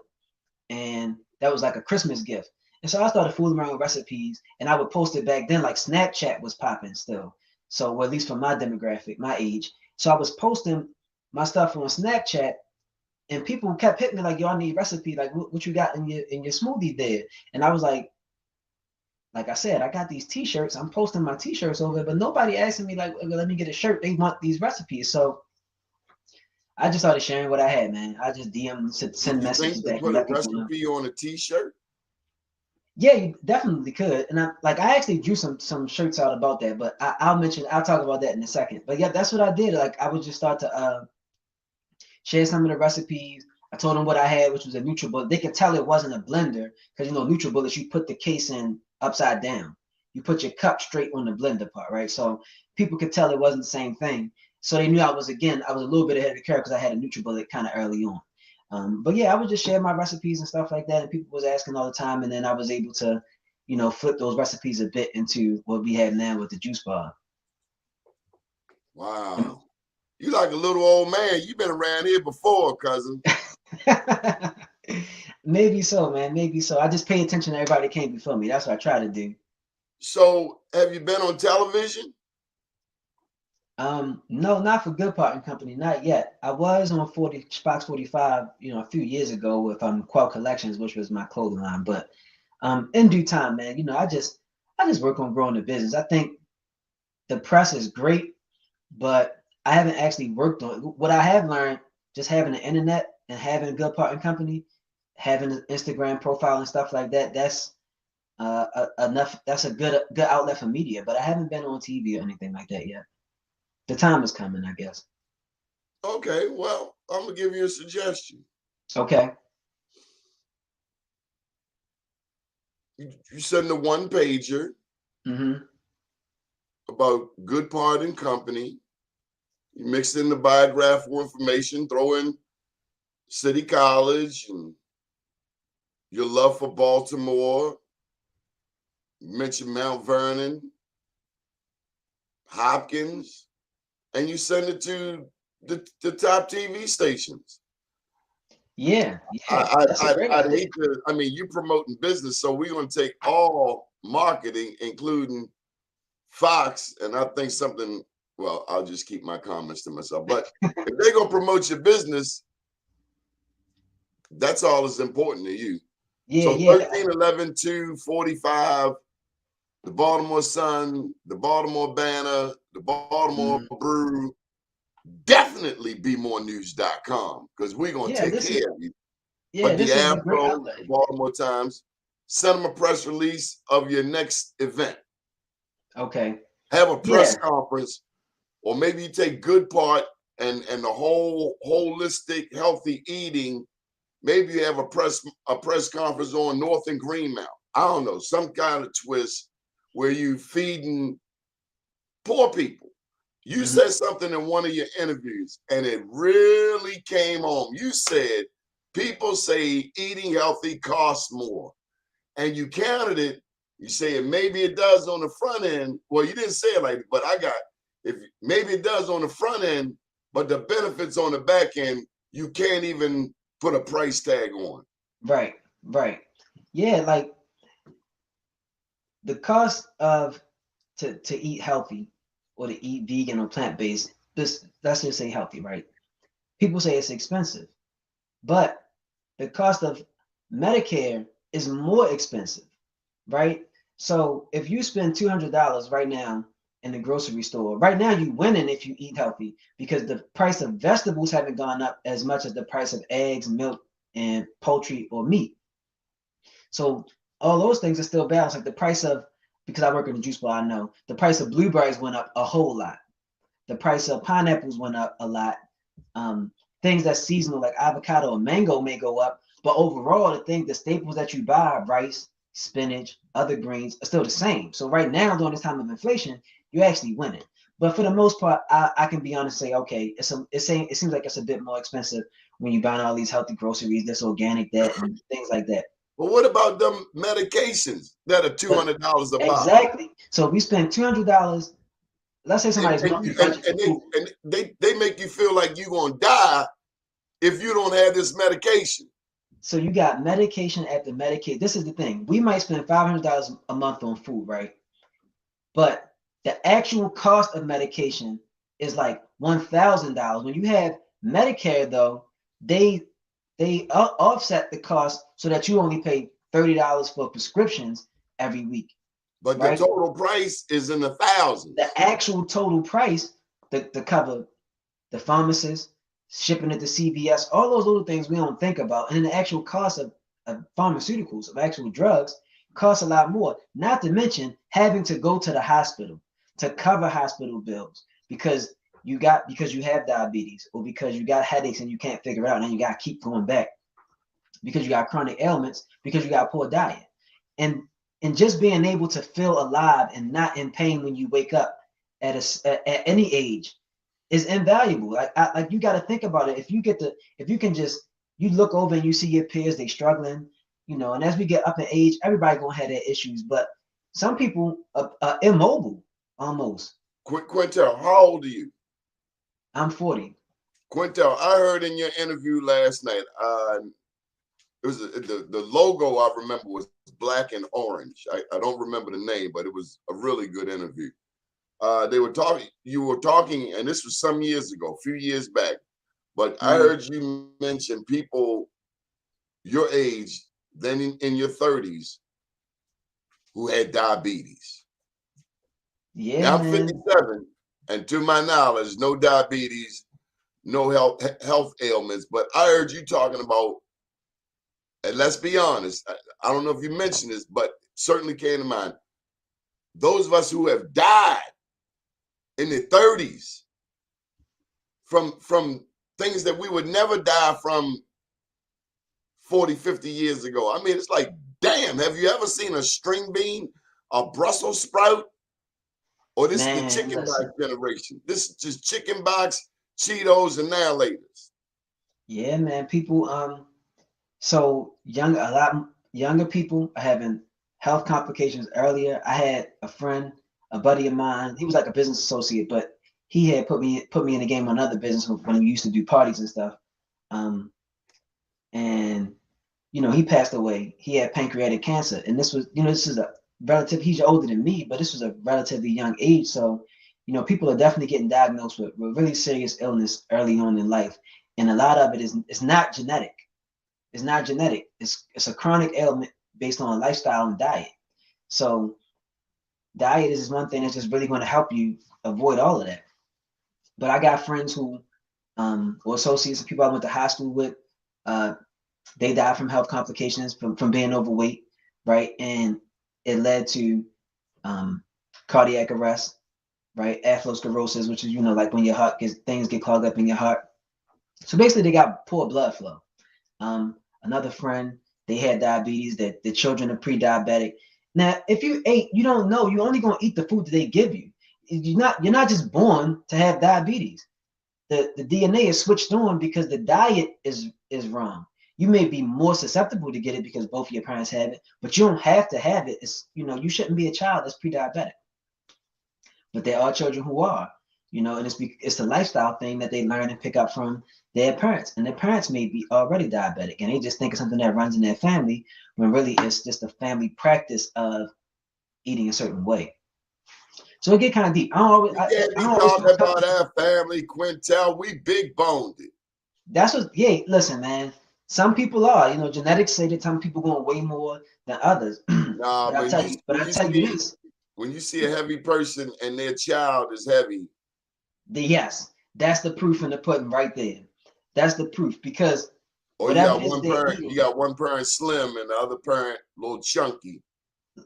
Speaker 4: and that was like a Christmas gift. And so I started fooling around with recipes, and I would post it back then. Like Snapchat was popping still, so well, at least for my demographic, my age. So I was posting my stuff on Snapchat, and people kept hitting me like, "Yo, I need recipe. Like, what you got in your smoothie there?" And I was like I said, I got these T-shirts. I'm posting my T-shirts over, but nobody asking me like, let me get a shirt. They want these recipes, so I just started sharing what I had, man. I just DM,
Speaker 2: Do
Speaker 4: send
Speaker 2: you
Speaker 4: messages
Speaker 2: think to
Speaker 4: back, and
Speaker 2: put a
Speaker 4: let people know.
Speaker 2: recipe on a t-shirt?
Speaker 4: Yeah, you definitely could. And I actually drew some shirts out about that, but I'll talk about that in a second. But yeah, that's what I did. Like I would just start to share some of the recipes. I told them what I had, which was a NutriBullet. They could tell it wasn't a blender because NutriBullets, you put the case in upside down. You put your cup straight on the blender part, right? So people could tell it wasn't the same thing. So they knew I was a little bit ahead of the curve because I had a NutriBullet kind of early on. But yeah, I would just share my recipes and stuff like that, and people was asking all the time, and then I was able to, flip those recipes a bit into what we have now with the juice bar.
Speaker 2: Wow. You like a little old man. You've been around here before, cousin.
Speaker 4: Maybe so, man. Maybe so. I just pay attention to everybody that came before me. That's what I try to do.
Speaker 2: So have you been on television?
Speaker 4: No, not for Good Part and Company, not yet. I was on Fox 45, a few years ago with Quell Collections, which was my clothing line. But in due time, man, I just work on growing the business. I think the press is great, but I haven't actually worked on it. What I have learned, just having the internet and having Good Part and Company, having an Instagram profile and stuff like that, that's enough. That's a good outlet for media. But I haven't been on TV or anything like that yet. The time is coming, I guess.
Speaker 2: Okay, well, I'm gonna give you a suggestion.
Speaker 4: Okay.
Speaker 2: You send a one pager
Speaker 4: Mm-hmm.
Speaker 2: about Good Part and Company. You mix in the biographical information, throw in City College and your love for Baltimore. You mention Mount Vernon, Hopkins, and you send it to the top TV stations.
Speaker 4: Yeah, yeah, that's a great
Speaker 2: I'd
Speaker 4: idea.
Speaker 2: hate to, I mean, you promoting business, so we're going to take all marketing, including Fox, and I think something, well, I'll just keep my comments to myself. But if they're going to promote your business, that's all that's important to you.
Speaker 4: Yeah,
Speaker 2: So
Speaker 4: yeah.
Speaker 2: 13, 11, 2, 45, the Baltimore Sun, the Baltimore Banner, the Baltimore
Speaker 4: Mhm.
Speaker 2: Brew, definitely bemorenews.com because we're going to
Speaker 4: Yeah,
Speaker 2: take
Speaker 4: this is
Speaker 2: care of you.
Speaker 4: yeah,
Speaker 2: But the
Speaker 4: this is a great
Speaker 2: Afro,
Speaker 4: outlet.
Speaker 2: the Baltimore Times, send them a press release of your next event.
Speaker 4: Okay.
Speaker 2: Have a
Speaker 4: Yeah.
Speaker 2: press conference, or maybe you take Good Part and the whole holistic healthy eating. Maybe you have a press conference on North and Greenmount. I don't know, some kind of twist where you feeding poor people. You
Speaker 4: Mhm.
Speaker 2: said something in one of your interviews, and it really came home. You said people say eating healthy costs more, and you counted it. You say maybe it does on the front end. Well, you didn't say it like, but I got if maybe it does on the front end, but the benefits on the back end, you can't even put a price tag on.
Speaker 4: Right, right. Yeah, like the cost of to eat healthy or to eat vegan or plant-based, this let's just say healthy, right? People say it's expensive, but the cost of Medicare is more expensive, right? So if you spend $200 right now in the grocery store, right now you winning if you eat healthy because the price of vegetables haven't gone up as much as the price of eggs, milk, and poultry or meat. So all those things are still balanced. Like the price of, because I work in the juice bar, I know the price of blueberries went up a whole lot. The price of pineapples went up a lot. Um, Things that's seasonal like avocado and mango may go up, but overall the staples that you buy, rice, spinach, other greens, are still the same. So right now during this time of inflation, you're actually winning. But for the most part, I can be honest and say, okay, it seems like it's a bit more expensive when you buy all these healthy groceries, this organic, that, and things like that.
Speaker 2: But what about them medications that are
Speaker 4: But
Speaker 2: $200 a bottle?
Speaker 4: exactly. So we spend $200. Let's say
Speaker 2: And,
Speaker 4: somebody's
Speaker 2: and, you,
Speaker 4: monthly budget for food.
Speaker 2: and they make you feel like you're gonna die if you don't have this medication.
Speaker 4: So you got medication after medication. This is the thing. We might spend $500 a month on food, right? But the actual cost of medication is like $1,000. When you have Medicare, though, they offset the cost so that you only pay $30 for prescriptions every week,
Speaker 2: But the
Speaker 4: right?
Speaker 2: total price is in the
Speaker 4: The
Speaker 2: thousands.
Speaker 4: actual total price to cover the pharmacist, shipping it to CVS, all those little things we don't think about. And then the actual cost of pharmaceuticals, of actual drugs, costs a lot more. Not to mention having to go to the hospital to cover hospital bills because you have diabetes or because you got headaches and you can't figure it out and you got to keep going back because you got chronic ailments because you got poor diet. And and just being able to feel alive and not in pain when you wake up at any age is invaluable. Like you got to think about it. If you can just you look over and you see your peers, they struggling, and as we get up in age, everybody gonna have their issues. But some people are immobile almost.
Speaker 2: Quintel, how old are you?
Speaker 4: I'm 40.
Speaker 2: Quintel, I heard in your interview last night, it was the logo I remember was black and orange. I don't remember the name, but it was a really good interview. you were talking, and this was some years ago, a few years back, but I
Speaker 4: Mhm.
Speaker 2: heard you mention people your age, then in your 30s, who had diabetes.
Speaker 4: Yeah,
Speaker 2: Now I'm
Speaker 4: man.
Speaker 2: 57, and to my knowledge, no diabetes, no health ailments. But I heard you talking about, and let's be honest, I don't know if you mentioned this, but certainly came to mind. Those of us who have died in their 30s from things that we would never die from 40, 50 years ago. I mean, it's like, damn, have you ever seen a string bean, a Brussels sprout? Or this is the
Speaker 4: Man,
Speaker 2: chicken box
Speaker 4: listen.
Speaker 2: generation. This is just chicken box, Cheetos, and now laters.
Speaker 4: Yeah, man. People, so a lot younger people are having health complications earlier. I had a friend, a buddy of mine. He was like a business associate, but he had put me in the game on other business when we used to do parties and stuff. Um, and he passed away. He had pancreatic cancer, and this is a relative. He's older than me, but this was a relatively young age. So, people are definitely getting diagnosed with really serious illness early on in life, and a lot of it is it's not genetic. It's not genetic. It's a chronic ailment based on lifestyle and diet. So, diet is one thing that's just really going to help you avoid all of that. But I got friends who, or associates of people I went to high school with. Uh, they died from health complications from being overweight, right? And it led to cardiac arrest, right? Atherosclerosis, which is, like when your heart things get clogged up in your heart. So basically, they got poor blood flow. Another friend, they had diabetes, that the children are pre-diabetic. Now, if you ate, you don't know, you're only going to eat the food that they give you. You're not just born to have diabetes. The DNA is switched on because the diet is wrong. You may be more susceptible to get it because both of your parents have it, but you don't have to have it. You shouldn't be a child that's pre-diabetic. But there are children who are, and it's the lifestyle thing that they learn and pick up from their parents. And their parents may be already diabetic and they just think it's something that runs in their family when really it's just a family practice of eating a certain way. So it get kind of deep.
Speaker 2: You can't
Speaker 4: I
Speaker 2: be
Speaker 4: don't always
Speaker 2: talking
Speaker 4: feel
Speaker 2: about
Speaker 4: comfortable.
Speaker 2: our family, Quintel. We big boned it.
Speaker 4: That's what, yeah, listen, man. Some people are, genetics say that some people going way more than others.
Speaker 2: Nah,
Speaker 4: but I
Speaker 2: when
Speaker 4: tell
Speaker 2: you
Speaker 4: you, but
Speaker 2: when
Speaker 4: I
Speaker 2: you
Speaker 4: tell you
Speaker 2: see
Speaker 4: this,
Speaker 2: when you see a heavy person and their child is heavy,
Speaker 4: yes, that's the proof in the pudding right there. That's the proof because
Speaker 2: or you
Speaker 4: whatever
Speaker 2: got
Speaker 4: it is
Speaker 2: one
Speaker 4: they're
Speaker 2: parent, you
Speaker 4: eating,
Speaker 2: got one parent slim and the other parent a little chunky.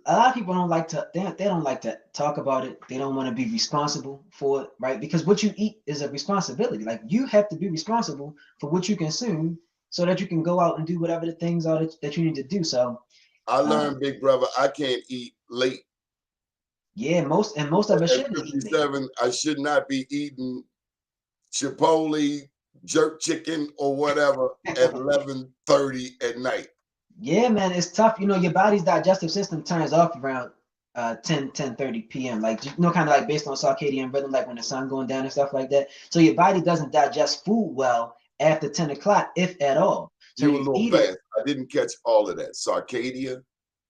Speaker 4: a lot of people don't like to they don't like to talk about it. They don't want to be responsible for it, right? Because what you eat is a responsibility. Like you have to be responsible for what you consume so that you can go out and do whatever the things are that you need to do. So
Speaker 2: I
Speaker 4: um,
Speaker 2: learned, big brother, I can't eat late.
Speaker 4: yeah, most of us
Speaker 2: At
Speaker 4: shouldn't eat late.
Speaker 2: 57, I should not be eating Chipotle, jerk chicken, or whatever at 11:30 at night.
Speaker 4: Yeah, man, it's tough. Your body's digestive system turns off around 10:30 p.m. Like, kind of like based on circadian rhythm, like when the sun going down and stuff like that. So your body doesn't digest food well after 10 o'clock, if at all. So
Speaker 2: You were a
Speaker 4: you
Speaker 2: little
Speaker 4: eat it
Speaker 2: fast. I didn't catch all of that. Sarcadia.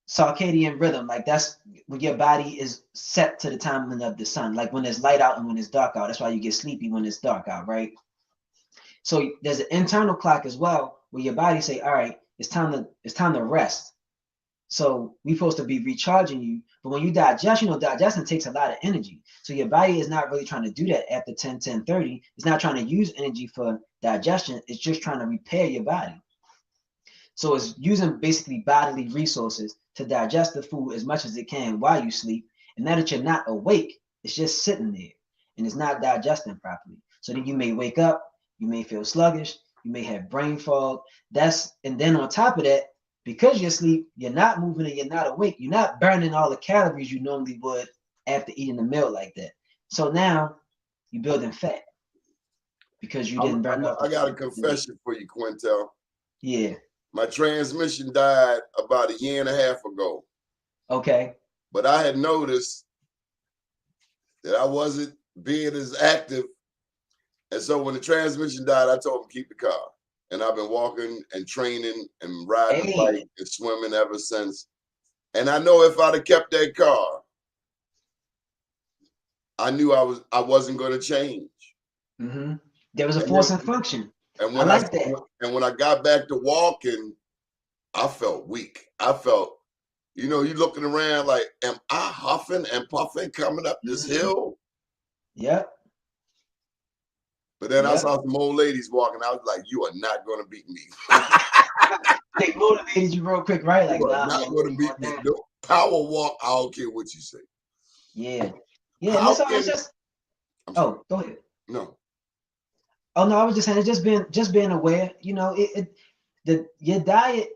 Speaker 4: circadian rhythm. Like that's when your body is set to the timing of the sun. Like when it's light out and when it's dark out. That's why you get sleepy when it's dark out, right? So there's an internal clock as well where your body say, all right, it's time to rest. So we're supposed to be recharging you. But when you digest, digestion takes a lot of energy. So your body is not really trying to do that after 10:30. It's not trying to use energy for digestion. It's just trying to repair your body. So it's using basically bodily resources to digest the food as much as it can while you sleep. And now that you're not awake, it's just sitting there and it's not digesting properly. So then you may wake up, you may feel sluggish, you may have brain fog. And then on top of that, because you're asleep, you're not moving and you're not awake, you're not burning all the calories you normally would after eating a meal like that. So now you're building fat because you didn't burn off the
Speaker 2: I got a
Speaker 4: food.
Speaker 2: confession for you, Quintel.
Speaker 4: Yeah.
Speaker 2: My transmission died about a year and a half ago,
Speaker 4: Okay.
Speaker 2: but I had noticed that I wasn't being as active. And so when the transmission died, I told him keep the car. And I've been walking and training and riding the
Speaker 4: Hey.
Speaker 2: bike and swimming ever since. And I know if I'd have kept that car, I knew I wasn't going to change.
Speaker 4: Mm-hmm. There was a
Speaker 2: And
Speaker 4: force
Speaker 2: then,
Speaker 4: and function.
Speaker 2: and
Speaker 4: I
Speaker 2: when I
Speaker 4: like that.
Speaker 2: and when I got back to walking, I felt weak. I felt, you looking around like, am I huffing and puffing coming up this
Speaker 4: Mm-hmm.
Speaker 2: hill?
Speaker 4: Yep.
Speaker 2: But then I
Speaker 4: Yep.
Speaker 2: saw some old ladies walking. I was like, you are not going to beat me.
Speaker 4: They motivated you real quick, right? Like,
Speaker 2: You are
Speaker 4: nah,
Speaker 2: not
Speaker 4: man,
Speaker 2: going to
Speaker 4: we
Speaker 2: beat
Speaker 4: going
Speaker 2: me.
Speaker 4: down.
Speaker 2: No power walk. I don't care what you say.
Speaker 4: Yeah. Yeah. And
Speaker 2: How
Speaker 4: it's always
Speaker 2: can,
Speaker 4: just,
Speaker 2: I'm sorry.
Speaker 4: oh, go ahead.
Speaker 2: No.
Speaker 4: Oh no, I was just saying it's just being aware. Your diet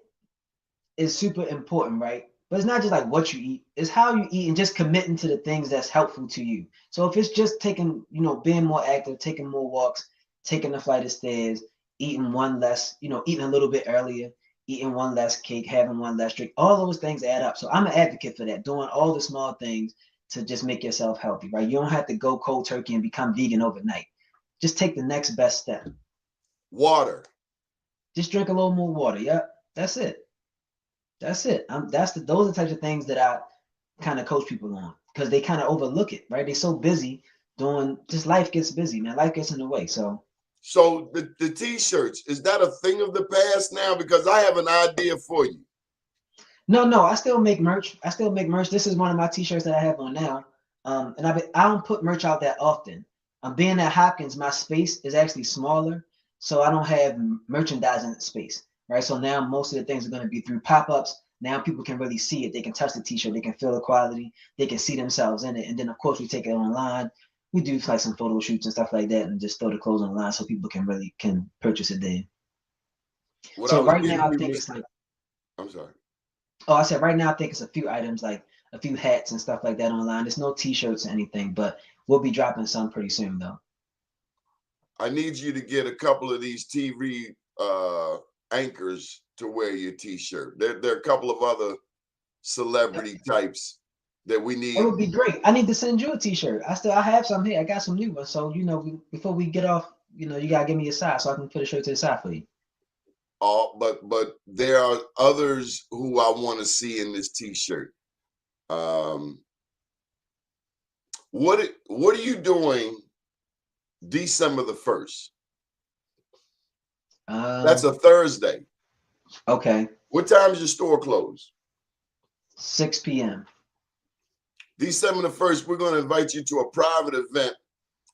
Speaker 4: is super important, right? But it's not just like what you eat, it's how you eat and just committing to the things that's helpful to you. So if it's just taking, being more active, taking more walks, taking a flight of stairs, eating one less, eating a little bit earlier, eating one less cake, having one less drink, all those things add up. So I'm an advocate for that, doing all the small things to just make yourself healthy, right? You don't have to go cold turkey and become vegan overnight. Just take the next best step.
Speaker 2: Water.
Speaker 4: Just drink a little more water. Yep, that's it. That's it. Those are the types of things that I kind of coach people on because they kind of overlook it, right? They're so busy doing just life gets busy, man. Life gets in the way.
Speaker 2: So the t-shirts, is that a thing of the past now? Because I have an idea for you.
Speaker 4: No, I still make merch. This is one of my t-shirts that I have on now. And I don't put merch out that often. Being at Hopkins, my space is actually smaller, so I don't have merchandising space, right? So now most of the things are going to be through pop-ups. Now people can really see it. They can touch the t-shirt. They can feel the quality. They can see themselves in it. And then of course we take it online. We do like some photo shoots and stuff like that, and just throw the clothes online so people can purchase it there.
Speaker 2: What I
Speaker 4: So
Speaker 2: was
Speaker 4: right
Speaker 2: getting
Speaker 4: now I
Speaker 2: people
Speaker 4: think
Speaker 2: to,
Speaker 4: it's like.
Speaker 2: I'm sorry.
Speaker 4: Oh, I said right now I think it's a few items like a few hats and stuff like that online. There's no t-shirts or anything, but we'll be dropping some pretty soon though.
Speaker 2: I need you to get a couple of these TV anchors to wear your t-shirt. There are a couple of other celebrity types that we
Speaker 4: That
Speaker 2: need.
Speaker 4: would be great. I need to send you a t-shirt. I have some here. I got some new ones. So before we get off, you gotta give me a size so I can put a shirt to the side for you.
Speaker 2: But there are others who I want to see in this t-shirt. What are you doing December the 1st? That's a Thursday.
Speaker 4: Okay.
Speaker 2: What time is your store closed?
Speaker 4: 6 p.m.
Speaker 2: December the 1st, we're going to invite you to a private event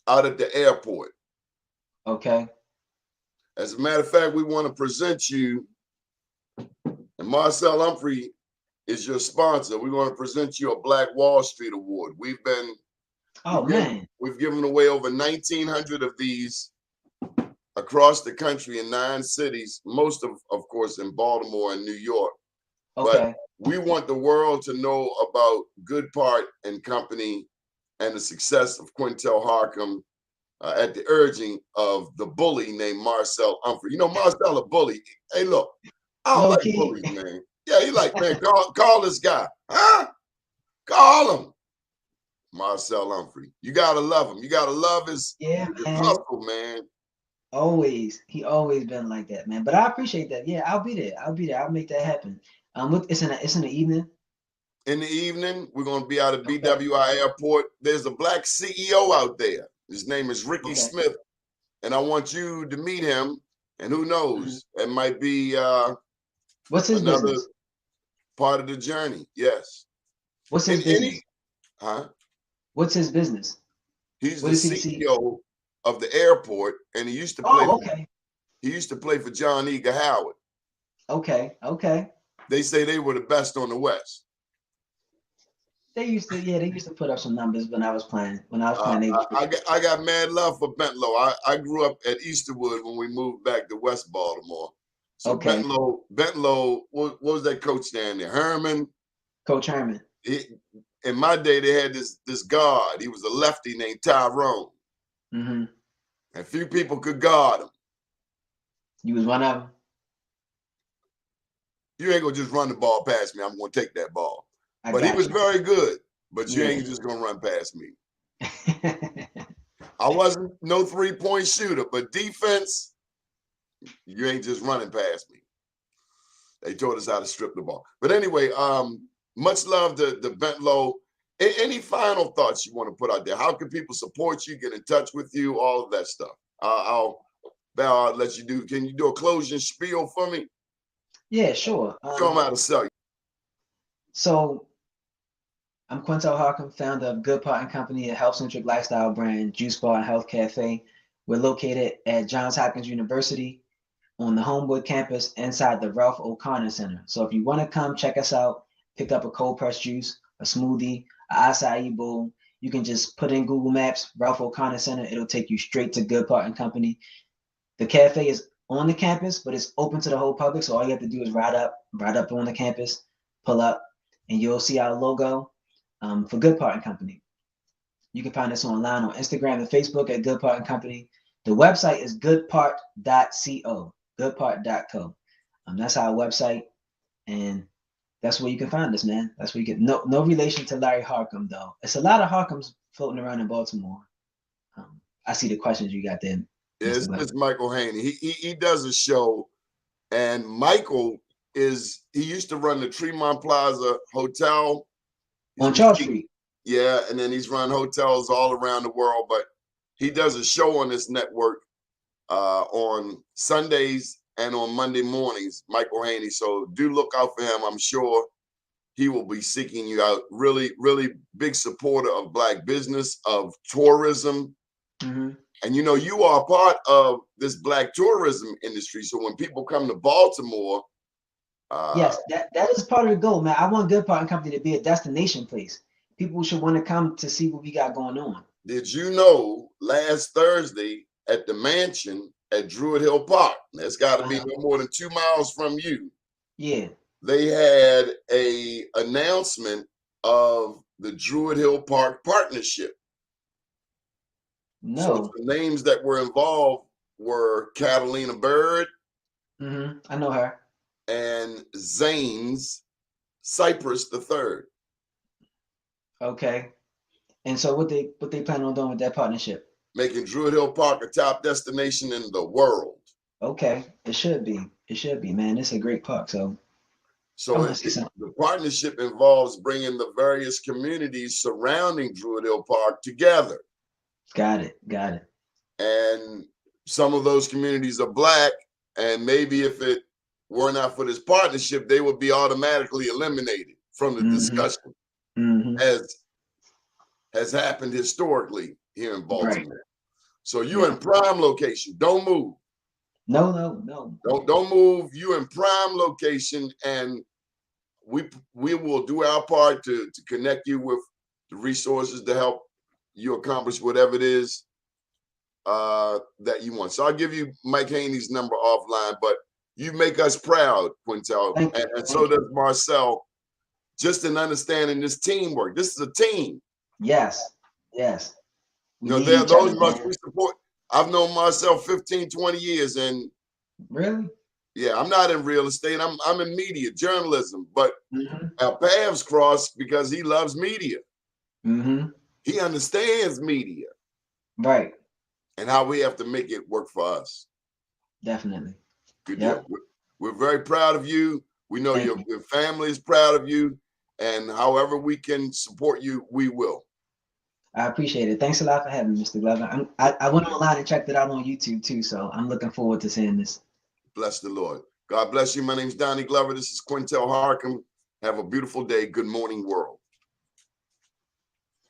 Speaker 2: out at the airport.
Speaker 4: Okay.
Speaker 2: As a matter of fact, we want to present you, and Marcel Humphrey is your sponsor. We want to present you a Black Wall Street Award. We've given away over 1,900 of these across the country in 9 cities, most of course, in Baltimore and New York.
Speaker 4: Okay.
Speaker 2: But we want the world to know about Good Part and Company and the success of Quintel Harcum at the urging of the bully named Marcel Humphrey. You know, Marcel a bully. Hey, look, I don't
Speaker 4: Low
Speaker 2: like
Speaker 4: key.
Speaker 2: bullies, man. Yeah, he like, man, call this guy. Huh? Call him. Marcel Humphrey. You got to love him. You got to love his hustle, man.
Speaker 4: He always been like that, man. But I appreciate that. Yeah, I'll be there. I'll make that happen. It's in the evening.
Speaker 2: In the evening, we're going to be out at BWI Airport. There's a Black CEO out there. His name is Ricky Smith. And I want you to meet him. And who knows, it might be
Speaker 4: what's his
Speaker 2: another
Speaker 4: business?
Speaker 2: part of the journey. Yes.
Speaker 4: What's his business? What's his business?
Speaker 2: He's the CEO of the airport, and he used to play.
Speaker 4: Oh, okay.
Speaker 2: He used to play for John Eager Howard.
Speaker 4: Okay.
Speaker 2: They say they were the best on the West.
Speaker 4: They used to put up some numbers when I was playing.
Speaker 2: I got mad love for Bentlow. I grew up at Easterwood when we moved back to West Baltimore. So Bentlow, what was that coach down there? Herman.
Speaker 4: Coach Herman.
Speaker 2: In my day, they had this guard. He was a lefty named Tyrone.
Speaker 4: Mm-hmm.
Speaker 2: And few people could guard him.
Speaker 4: You was one of them?
Speaker 2: You ain't going to just run the ball past me. I'm going to take that ball. But he was very good. But you ain't just going to run past me. I wasn't no three-point shooter, but defense, you ain't just running past me. They taught us how to strip the ball. But anyway, much love to Bentlow. Any final thoughts you want to put out there? How can people support you, get in touch with you, all of that stuff? I'll let you do. Can you do a closing spiel for me?
Speaker 4: Yeah, sure.
Speaker 2: Show them how to sell you.
Speaker 4: So I'm Quintel Harcum, founder of Good Part and Company, a health-centric lifestyle brand, juice bar and health cafe. We're located at Johns Hopkins University on the Homewood campus inside the Ralph O'Connor Center. So if you want to come check us out, pick up a cold pressed juice, a smoothie, an acai bowl, you can just put in Google Maps, Ralph O'Connor Center. It'll take you straight to Good Part and Company. The cafe is on the campus, but it's open to the whole public. So all you have to do is ride up on the campus, pull up, and you'll see our logo for Good Part and Company. You can find us online on Instagram and Facebook at Good Part and Company. The website is goodpart.co, goodpart.co. That's our website, and that's where you can find us, man. That's where you get no relation to Larry Harcum, though. It's a lot of Harcums floating around in Baltimore. I see the questions you got there.
Speaker 2: It's Michael Haney. He does a show, and Michael he used to run the Tremont Plaza Hotel
Speaker 4: on Charles Street.
Speaker 2: Yeah, and then he's run hotels all around the world, but he does a show on this network on Sundays and on Monday mornings, Michael Haney. So do look out for him. I'm sure he will be seeking you out. Really, really big supporter of Black business, of tourism.
Speaker 4: Mm-hmm.
Speaker 2: And you are a part of this Black tourism industry. So when people come to Baltimore,
Speaker 4: yes, that is part of the goal, man. I want Good Part and Company to be a destination place. People should want to come to see what we got going on.
Speaker 2: Did you know last Thursday at the mansion at Druid Hill Park, that's got to be no more than 2 miles from you.
Speaker 4: Yeah.
Speaker 2: They had a announcement of the Druid Hill Park partnership.
Speaker 4: No.
Speaker 2: So the names that were involved were Catalina Bird.
Speaker 4: Mm-hmm. I know her.
Speaker 2: And Zane's Cypress III.
Speaker 4: Okay. And so what they plan on doing with that partnership?
Speaker 2: Making Druid Hill Park a top destination in the world.
Speaker 4: Okay. It should be. It should be, man. It's a great park. So
Speaker 2: the partnership involves bringing the various communities surrounding Druid Hill Park together.
Speaker 4: Got it.
Speaker 2: And some of those communities are Black, and maybe if it were not for this partnership, they would be automatically eliminated from the discussion, as has happened historically here in Baltimore. Right. So you're in prime location. Don't move.
Speaker 4: No.
Speaker 2: Don't move. You're in prime location, and we will do our part to connect you with the resources to help you accomplish whatever it is that you want. So I'll give you Mike Haney's number offline, but you make us proud, Quintel, and so does Marcel, just in understanding this teamwork. This is a team.
Speaker 4: Yes.
Speaker 2: There are those of us we support. I've known Marcel 15, 20 years, and
Speaker 4: really?
Speaker 2: Yeah, I'm not in real estate. I'm in media, journalism, but our paths cross because he loves media. He understands media.
Speaker 4: Right.
Speaker 2: And how we have to make it work for us.
Speaker 4: Definitely.
Speaker 2: Good deal. We're very proud of you. We know your family is proud of you. And however we can support you, we will.
Speaker 4: I appreciate it. Thanks a lot for having me, Mr. Glover. I went online and checked it out on YouTube too, so I'm looking forward to seeing this.
Speaker 2: Bless the Lord. God bless you. My name's Donnie Glover. This is Quintel Harcum. Have a beautiful day. Good morning, world.